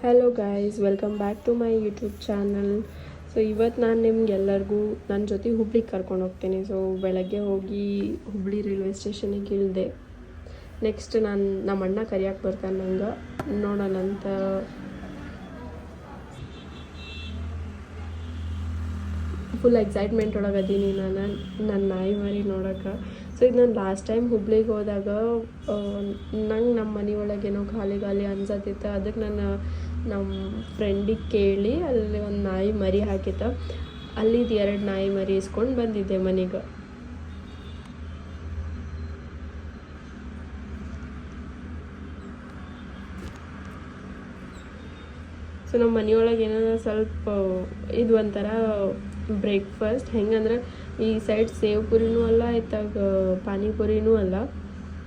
Hello guys, welcome back to my YouTube channel. So ಇವತ್ತು ನಾನು ನಿಮ್ಗೆಲ್ಲರಿಗೂ ನನ್ನ ಜೊತೆ ಹುಬ್ಳಿಗೆ ಕರ್ಕೊಂಡು ಹೋಗ್ತೀನಿ. ಸೊ ಬೆಳಗ್ಗೆ ಹೋಗಿ ಹುಬ್ಳಿ ರೈಲ್ವೆ ಸ್ಟೇಷನಿಗೆ ಇಳಿದೆ. ನೆಕ್ಸ್ಟ್ ನಮ್ಮ ಅಣ್ಣ ಕರಿಯಕ್ಕೆ ಬರ್ತಾನೆ ನಂಗೆ, ನೋಡೋಣ ಅಂತ. ಫುಲ್ ಎಕ್ಸೈಟ್ಮೆಂಟ್ ಒಳಗೆ ಅದೀನಿ ನಾನು ನನ್ನ ನಾಯಿ ಮರಿ ನೋಡೋಕೆ. ಸೊ ಇದು ನಾನು ಲಾಸ್ಟ್ ಟೈಮ್ ಹುಬ್ಳಿಗೆ ಹೋದಾಗ ನಂಗೆ ನಮ್ಮ ಮನೆಯೊಳಗೇನೋ ಖಾಲಿ ಖಾಲಿ ಅನ್ಸತ್ತಿತ್ತು. ಅದಕ್ಕೆ ನಾನು ನಮ್ಮ ಫ್ರೆಂಡಿಗೆ ಕೇಳಿ ಅಲ್ಲಿ ಒಂದು ನಾಯಿ ಮರಿ ಹಾಕಿತ್ತ. ಅಲ್ಲಿದ್ದು 2 ನಾಯಿ ಮರಿ ಇಸ್ಕೊಂಡು ಬಂದಿದ್ದೆ ಮನೆಗೆ. ಸೊ ನಮ್ಮ ಮನೆಯೊಳಗೆ ಏನಾರ ಸ್ವಲ್ಪ ಇದು ಒಂಥರ ಬ್ರೇಕ್ಫಾಸ್ಟ್ ಹೆಂಗಂದ್ರೆ ಈ ಸೈಡ್ ಸೇವ್ ಪುರಿನೂ ಅಲ್ಲ, ಇತ್ತಾಗ ಪಾನಿಪುರಿನೂ ಅಲ್ಲ,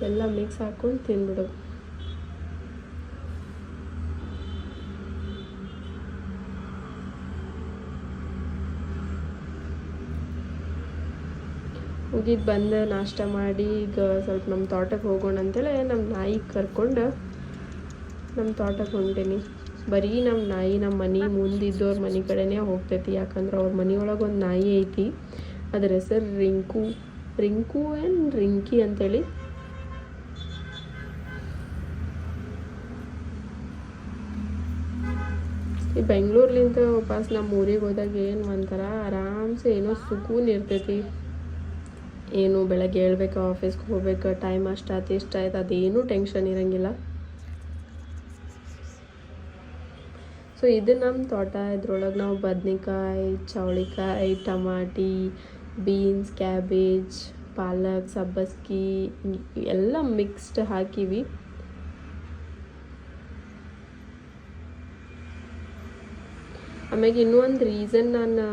ಎಲ್ಲ ಮಿಕ್ಸ್ ಹಾಕ್ಕೊಂಡು ತಿನ್ಬಿಡೋದು. ಮುಗಿದು ಬಂದು ನಾಷ್ಟ ಮಾಡಿ ಈಗ ಸ್ವಲ್ಪ ನಮ್ಮ ತೋಟಕ್ಕೆ ಹೋಗೋಣ ಅಂತೇಳಿ ನಮ್ಮ ನಾಯಿ ಕರ್ಕೊಂಡು ನಮ್ಮ ತೋಟಕ್ಕೆ ಹೊಂಟೀನಿ. ಬರೀ ನಮ್ಮ ನಾಯಿ ನಮ್ಮ ಮನೆ ಮುಂದಿದ್ದವ್ರ ಮನೆ ಕಡೆನೇ ಹೋಗ್ತೈತಿ. ಯಾಕಂದ್ರೆ ಅವ್ರ ಮನೆಯೊಳಗೆ ಒಂದು ನಾಯಿ ಐತಿ, ಅದ್ರ ಹೆಸರು ರಿಂಕು ಏನು ರಿಂಕಿ ಅಂತೇಳಿ. ಈ ಬೆಂಗಳೂರ್ಲಿಂದ ವಾಪಸ್ ನಮ್ಮ ಊರಿಗೆ ಹೋದಾಗ ಏನು ಒಂಥರ ಆರಾಮ್ಸೆ ಏನೋ ಸುಕೂನ್ ಇರ್ತೈತಿ. ಏನು ಬೆಳಗ್ಗೆ ಹೇಳ್ಬೇಕು, ಆಫೀಸ್ಗೆ ಹೋಗ್ಬೇಕು, ಟೈಮ್ ಅಷ್ಟಾಯ್ತು ಇಷ್ಟಾಯ್ತು ಅದೇನೂ ಟೆನ್ಷನ್ ಇರೋಂಗಿಲ್ಲ. ಸೊ ಇದು ನಮ್ಮ ತೋಟ. ಇದ್ರೊಳಗೆ ನಾವು ಬದ್ನೆಕಾಯಿ, ಚೌಳಿಕಾಯಿ, ಟಮಾಟಿ, ಬೀನ್ಸ್, ಕ್ಯಾಬೇಜ್, ಪಾಲಕ್, ಸಬ್ಬಸ್ಗಿ ಎಲ್ಲ ಮಿಕ್ಸ್ಡ್ ಹಾಕಿವಿ. ಆಮ್ಯಾಗ ಇನ್ನೂ ಒಂದು ರೀಸನ್ ನಾನು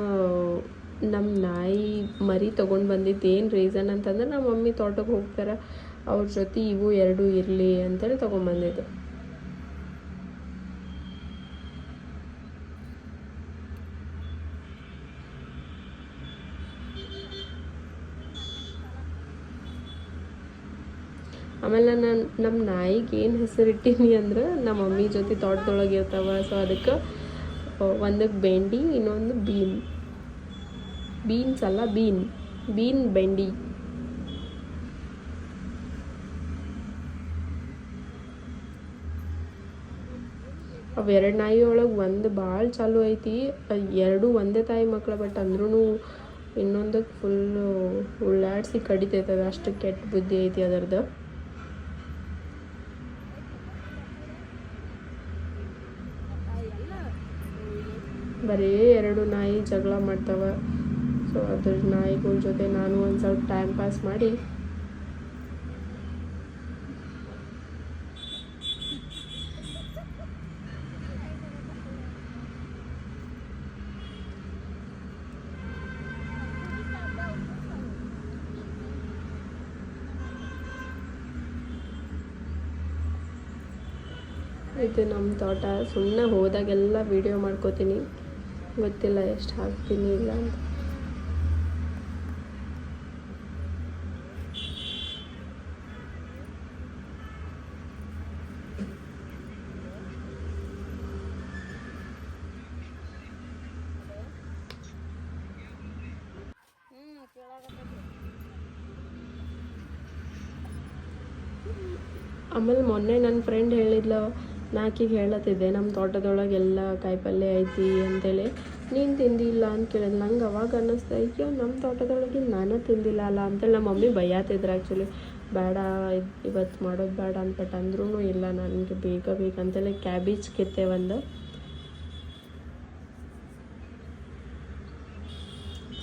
ನಮ್ಮ ನಾಯಿ ಮರಿ ತೊಗೊಂಡು ಬಂದಿದ್ದು ಏನು ರೀಸನ್ ಅಂತಂದ್ರೆ ನಮ್ಮ ಮಮ್ಮಿ ತೋಟಕ್ಕೆ ಹೋಗ್ತಾರೆ, ಅವ್ರ ಜೊತೆ ಇವು 2 ಇರಲಿ ಅಂತೇಳಿ ತೊಗೊಂಬಂದಿದ್ದು. ಆಮೇಲೆ ನಾನು ನಮ್ಮ ನಾಯಿಗೆ ಏನು ಹೆಸರು ಇಟ್ಟೀನಿ ಅಂದ್ರೆ ನಮ್ಮ ಮಮ್ಮಿ ಜೊತೆ ತೋಟದೊಳಗೆ ಇರ್ತಾವೆ. ಸೊ ಅದಕ್ಕೆ ಒಂದಕ್ಕೆ ಬೆಂಡಿ, ಇನ್ನೊಂದು ಬೀನ್ಸ್ ಅಲ್ಲ ಬೀನ್ ಬೆಂಡಿ. ಅವು 2 ನಾಯಿ ಒಳಗೆ ಒಂದು ಭಾಳ ಚಾಲು ಐತಿ. 2 ಒಂದೇ ತಾಯಿ ಮಕ್ಕಳು, ಬಟ್ ಅಂದ್ರೂ ಇನ್ನೊಂದಕ್ಕೆ ಫುಲ್ಲು ಉಳ್ಳಾಡಿಸಿ ಕಡಿತೈತದ, ಅಷ್ಟು ಕೆಟ್ಟ ಬುದ್ಧಿ ಐತಿ ಅದರದ್ದು. ಬರೀ 2 ನಾಯಿ ಜಗಳ ಮಾಡ್ತಾವೆ. ಸೊ ಅದ್ರ ನಾಯಿಗಳ ಜೊತೆ ನಾನು ಒಂದು ಸ್ವಲ್ಪ ಟೈಮ್ ಪಾಸ್ ಮಾಡಿ ಇದು ನಮ್ಮ ತೋಟ. ಸುಮ್ಮನೆ ಹೋದಾಗೆಲ್ಲ ವೀಡಿಯೋ ಮಾಡ್ಕೋತೀನಿ, ಗೊತ್ತಿಲ್ಲ ಎಷ್ಟು ಹಾಕ್ತೀನಿ ಇಲ್ಲ ಅಂತ. ಆಮೇಲೆ ಮೊನ್ನೆ ನನ್ನ ಫ್ರೆಂಡ್ ಹೇಳಿದ್ಲು, ನಾಕಿಗೆ ಹೇಳತ್ತಿದ್ದೆ ನಮ್ಮ ತೋಟದೊಳಗೆಲ್ಲ ಕಾಯಿಪಲ್ಯ ಐತಿ ಅಂತೇಳಿ, ನೀನು ತಿಂದಿಲ್ಲ ಅಂತ ಕೇಳಿದ್. ನಂಗೆ ಅವಾಗ ಅನ್ನಿಸ್ತು, ಅಯ್ಯೋ ನಮ್ಮ ತೋಟದೊಳಗೆ ನಾನು ತಿಂದಿಲ್ಲ ಅಲ್ಲ ಅಂತೇಳಿ. ನಮ್ಮ ಮಮ್ಮಿ ಬೈಯಾತಿದ್ರು ಆ್ಯಕ್ಚುಲಿ, ಬೇಡ ಇವತ್ತು ಮಾಡೋದು ಬೇಡ ಅಂದ್ಬಿಟ್ಟು. ಅಂದ್ರೂ ಇಲ್ಲ, ನನಗೆ ಬೇಕಂತೇಳಿ ಕ್ಯಾಬೇಜ್ ಕಿತ್ತೆ ಒಂದು.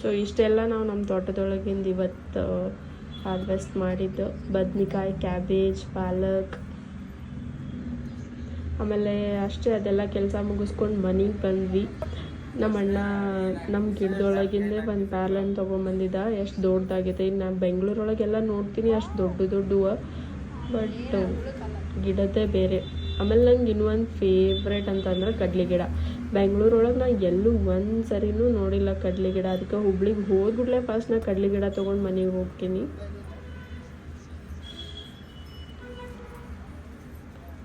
ಸೊ ಇಷ್ಟೆಲ್ಲ ನಾವು ನಮ್ಮ ತೋಟದೊಳಗಿಂದ ಇವತ್ತು ಹಾರ್ವೆಸ್ಟ್ ಮಾಡಿದ್ದು ಬದ್ನೆಕಾಯಿ, ಕ್ಯಾಬೇಜ್, ಪಾಲಕ್. ಆಮೇಲೆ ಅಷ್ಟೇ, ಅದೆಲ್ಲ ಕೆಲಸ ಮುಗಿಸ್ಕೊಂಡು ಮನೆಗೆ ಬಂದ್ವಿ. ನಮ್ಮ ಅಣ್ಣ ನಮ್ಮ ಗಿಡದೊಳಗಿಂದೇ ಒಂದು ಪ್ಯಾರ್ಲನ್ ತೊಗೊಂಬಂದಿದ್ದ. ಎಷ್ಟು ದೊಡ್ಡದಾಗೈತೆ. ನಾನು ಬೆಂಗಳೂರೊಳಗೆಲ್ಲ ನೋಡ್ತೀನಿ ಅಷ್ಟು ದೊಡ್ಡವು, ಬಟ್ ಗಿಡದೇ ಬೇರೆ. ಆಮೇಲೆ ನಂಗೆ ಇನ್ನೊಂದು ಫೇವ್ರೇಟ್ ಅಂತಂದ್ರೆ ಕಡ್ಲಿ ಗಿಡ. ಬೆಂಗಳೂರೊಳಗೆ ನಾನು ಎಲ್ಲೂ ಒಂದು ಸರಿನೂ ನೋಡಿಲ್ಲ ಕಡ್ಲಿ ಗಿಡ. ಅದಕ್ಕೆ ಹುಬ್ಳಿಗೆ ಹೋದ್ಬಿಡ್ಲೆ ಫಸ್ಟ್ ನಾನು ಕಡ್ಲಿ ಗಿಡ ತೊಗೊಂಡು ಮನೆಗೆ ಹೋಗ್ತೀನಿ.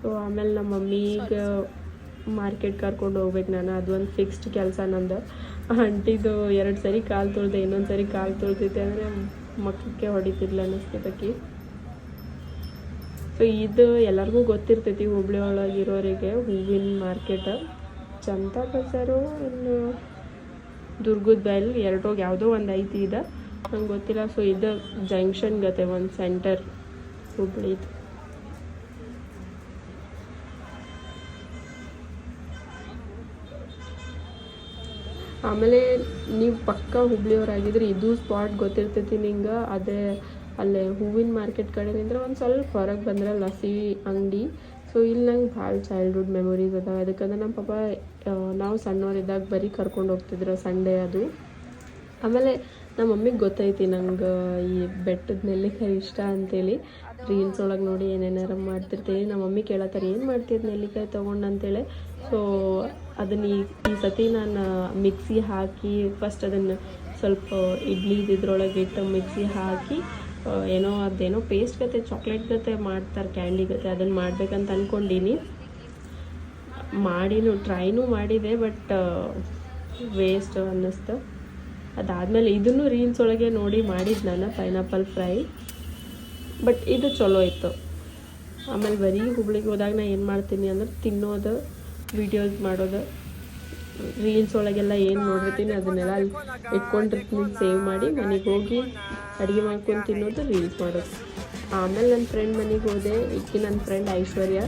ಸೊ ಆಮೇಲೆ ನಮ್ಮ ಮಮ್ಮಿಗೆ ಮಾರ್ಕೆಟ್ ಕರ್ಕೊಂಡು ಹೋಗ್ಬೇಕು ನಾನು, ಅದು ಒಂದು ಫಿಕ್ಸ್ಡ್ ಕೆಲಸ ನಂದು. ಅಂಟಿದು 2 ಸರಿ ಕಾಲು ತೊಳ್ದೆ, ಇನ್ನೊಂದು ಸರಿ ಕಾಲು ತೊಳ್ದಿದ್ದೆ ಅಂದರೆ ಮಕ್ಕಳಿಗೆ ಹೊಡಿತಿರ್ಲ ಅನ್ನಿಸ್ತೈತಿ. ಸೊ ಇದು ಎಲ್ಲರಿಗೂ ಗೊತ್ತಿರ್ತೈತಿ, ಹುಬ್ಳಿ ಒಳಗಿರೋರಿಗೆ ಹೂವಿನ ಮಾರ್ಕೆಟ್. ಜನತಾ ಬಜಾರು ಇನ್ನು ದುರ್ಗದ ಬೈಲ್ ಎರಡೋಗಿ ಯಾವುದೋ ಒಂದು ಐತಿ ಇದೆ, ನಂಗೆ ಗೊತ್ತಿಲ್ಲ. ಸೊ ಇದು ಜಂಕ್ಷನ್ ಗತೆ ಒಂದು ಸೆಂಟರ್ ಹುಬ್ಳಿದು. ಆಮೇಲೆ ನೀವು ಪಕ್ಕ ಹುಬ್ಳಿಯವರಾಗಿದ್ರೆ ಇದು ಸ್ಪಾಟ್ ಗೊತ್ತಿರ್ತೈತಿ ನಿಂಗೆ. ಅದೇ ಅಲ್ಲೇ ಹೂವಿನ ಮಾರ್ಕೆಟ್ ಕಡೆಯಿಂದ ಒಂದು ಸ್ವಲ್ಪ ಹೊರಗೆ ಬಂದ್ರೆ ಲಸ್ಸಿ ಅಂಗಡಿ. ಸೊ ಇಲ್ಲಿ ನಂಗೆ ಭಾಳ ಚೈಲ್ಡ್ಹುಡ್ ಮೆಮೊರೀಸ್ ಅದಾವೆ. ಅದಕ್ಕಂದ್ರೆ ನಮ್ಮ ಪಾಪ ನಾವು ಸಣ್ಣವರಿದ್ದಾಗ ಬರೀ ಕರ್ಕೊಂಡು ಹೋಗ್ತಿದ್ರು ಸಂಡೇ ಅದು. ಆಮೇಲೆ ನಮ್ಮ ಮಮ್ಮಿಗೆ ಗೊತ್ತೈತಿ ನಂಗೆ ಈ ಬೆಟ್ಟದ ನೆಲ್ಲಿಕಾಯಿ ಇಷ್ಟ ಅಂತೇಳಿ. ರೀಲ್ಸ್ ಒಳಗೆ ನೋಡಿ ಏನೇನಾರ ಮಾಡ್ತಿರ್ತೀನಿ. ನಮ್ಮ ಮಮ್ಮಿ ಕೇಳತ್ತಾರೆ ಏನು ಮಾಡ್ತಿದ್ದು ನೆಲ್ಲಿಕಾಯಿ ತೊಗೊಂಡು ಅಂತೇಳಿ. ಸೊ ಅದನ್ನು ಈ ಸತಿ ನಾನು ಮಿಕ್ಸಿ ಹಾಕಿ ಫಸ್ಟ್ ಅದನ್ನು ಸ್ವಲ್ಪ ಇಡ್ಲಿ ಇದ್ರೊಳಗೆ ಇಟ್ಟು ಮಿಕ್ಸಿ ಹಾಕಿ ಅದೇನೋ ಪೇಸ್ಟ್ ಗತೆ ಚಾಕ್ಲೇಟ್ ಗತೆ ಮಾಡ್ತಾರೆ, ಕ್ಯಾಂಡಿ ಗತೆ, ಅದನ್ನು ಮಾಡ್ಬೇಕಂತ ಅಂದ್ಕೊಂಡೀನಿ. ಟ್ರೈನೂ ಮಾಡಿದೆ, ಬಟ್ ವೇಸ್ಟ್ ಅನ್ನಿಸ್ತು. ಅದಾದಮೇಲೆ ಇದನ್ನು ರೀಲ್ಸ್ ಒಳಗೆ ನೋಡಿ ಮಾಡಿದ್ದು ನಾನು, ಪೈನಾಪಲ್ ಫ್ರೈ. ಬಟ್ ಇದು ಚಲೋ ಇತ್ತು. ಆಮೇಲೆ ಬರೀ ಹುಬ್ಳಿಗೆ ಹೋದಾಗ ನಾನು ಏನು ಮಾಡ್ತೀನಿ ಅಂದ್ರೆ ತಿನ್ನೋದು, ವಿಡಿಯೋಸ್ ಮಾಡೋದು, ರೀಲ್ಸ್ ಒಳಗೆಲ್ಲ ಏನು ನೋಡಿರ್ತೀನಿ ಅದನ್ನೆಲ್ಲ ಅಲ್ಲಿ ಇಟ್ಕೊಂಡಿರ್ತೀನಿ ಸೇವ್ ಮಾಡಿ. ಮನೆಗೆ ಹೋಗಿ ಅಡುಗೆ ಮಾಡ್ಕೊಂಡು ತಿನ್ನೋದು, ರೀಲ್ಸ್ ಮಾಡೋದು. ಆಮೇಲೆ ನನ್ನ ಫ್ರೆಂಡ್ ಮನೆಗೆ ಹೋದೆ. ನನ್ನ ಫ್ರೆಂಡ್ ಐಶ್ವರ್ಯ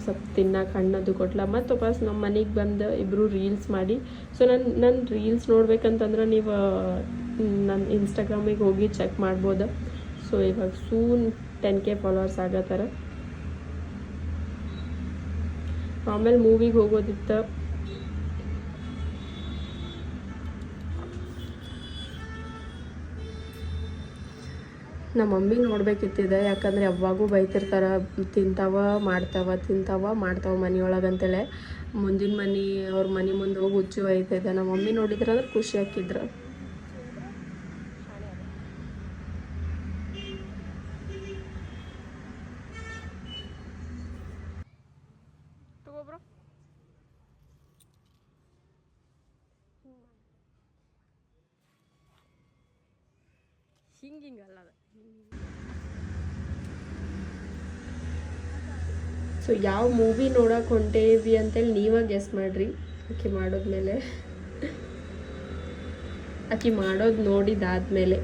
ಸ್ವಲ್ಪ ತಿನ್ನಕ್ಕೆ ಹಣ್ಣದು ಕೊಟ್ಲ. ಮತ್ತು ವಾಪಸ್ ನಮ್ಮ ಮನೆಗೆ ಬಂದು ಇಬ್ಬರು ರೀಲ್ಸ್ ಮಾಡಿ. ಸೊ ನನ್ನ ರೀಲ್ಸ್ ನೋಡ್ಬೇಕಂತಂದ್ರೆ ನೀವು ನನ್ನ ಇನ್ಸ್ಟಾಗ್ರಾಮಿಗೆ ಹೋಗಿ ಚೆಕ್ ಮಾಡ್ಬೋದು. ಸೊ ಇವಾಗ ಸೂನ್ 10K ಫಾಲೋವರ್ಸ್ ಆಗತ್ತಾರ. ಆಮೇಲೆ ಮೂವಿಗೆ ಹೋಗೋದಿತ್ತು. ನಮ್ಮ ಮಮ್ಮಿ ನೋಡ್ಬೇಕಿತ್ತಿದೆ, ಯಾಕಂದರೆ ಯಾವಾಗೂ ಬೈತಿರ್ತಾರೆ, ತಿಂತಾವ ಮಾಡ್ತಾವ ಮನೆಯೊಳಗೆ ಅಂತೇಳಿ. ಮುಂದಿನ ಮನೆ ಅವ್ರ ಮನೆ ಮುಂದೆ ಹೋಗಿ ಹುಚ್ಚು ಒಯ್ತಿದ್ದೆ. ನಮ್ಮ ಮಮ್ಮಿ ನೋಡಿದ್ರೆ ಅಂದ್ರೆ ಖುಷಿ ಹಾಕಿದ್ರು. ಹಿಂಗಿಂಗಲ್ಲ. ಸೊ ಯಾವ ಮೂವಿ ನೋಡೋಕೆ ಹೊಂಟೇವಿ ಅಂತೇಳಿ ನೀವೇ ಗೆಸ್ ಮಾಡಿರಿ. ಆಕಿ ಮಾಡೋದು ನೋಡಿದಾದ್ಮೇಲೆ.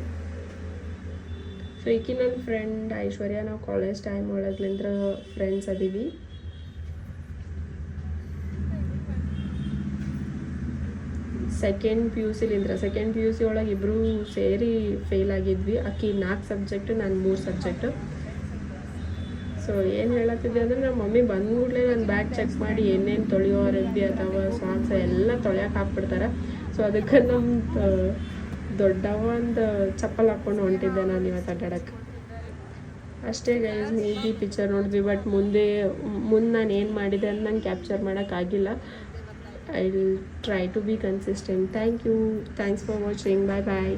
ಸೊ ನನ್ನ ಫ್ರೆಂಡ್ ಐಶ್ವರ್ಯ, ನಾವು ಕಾಲೇಜ್ ಟೈಮ್ ಒಳಗ್ಲಿಂದ್ರ ಫ್ರೆಂಡ್ಸ್ ಅದೀವಿ. ಸೆಕೆಂಡ್ ಪಿ ಯು ಸಿ ಒಳಗೆ ಇಬ್ಬರು ಸೇರಿ ಫೇಲ್ ಆಗಿದ್ವಿ. ಆಕಿ 4 ಸಬ್ಜೆಕ್ಟ್, ನಾನು 3 ಸಬ್ಜೆಕ್ಟ್. ಸೊ ಏನು ಹೇಳತ್ತಿದ್ದೆ ಅಂದರೆ ನಮ್ಮ ಮಮ್ಮಿ ಬಂದ್ಬಿಡ್ಲೇ ನನ್ನ ಬ್ಯಾಗ್ ಚೆಕ್ ಮಾಡಿ ಏನೇನು ತೊಳೆಯೋ ಅರಬ್ಬಿ ಅಥವಾ ಸಾಕ್ಸ್ ಎಲ್ಲ ತೊಳೆಯೋಕೆ ಹಾಕ್ಬಿಡ್ತಾರೆ. ಸೊ ಅದಕ್ಕೆ ನಮ್ಮ ದೊಡ್ಡವ ಒಂದು ಚಪ್ಪಲ್ ಹಾಕ್ಕೊಂಡು ಹೊಂಟಿದ್ದೆ ನಾನು ಇವತ್ತು ಅಡ್ಡಾಡಕ್ಕೆ. ಅಷ್ಟೇ ಗೈಸ್, ಮೂವಿ ಪಿಕ್ಚರ್ ನೋಡಿದ್ವಿ. ಬಟ್ ಮುಂದೆ ನಾನು ಏನು ಮಾಡಿದೆ ಅಂತ ನಂಗೆ ಕ್ಯಾಪ್ಚರ್ ಮಾಡೋಕ್ಕಾಗಿಲ್ಲ. I'll try to be consistent. Thanks for watching. Bye bye.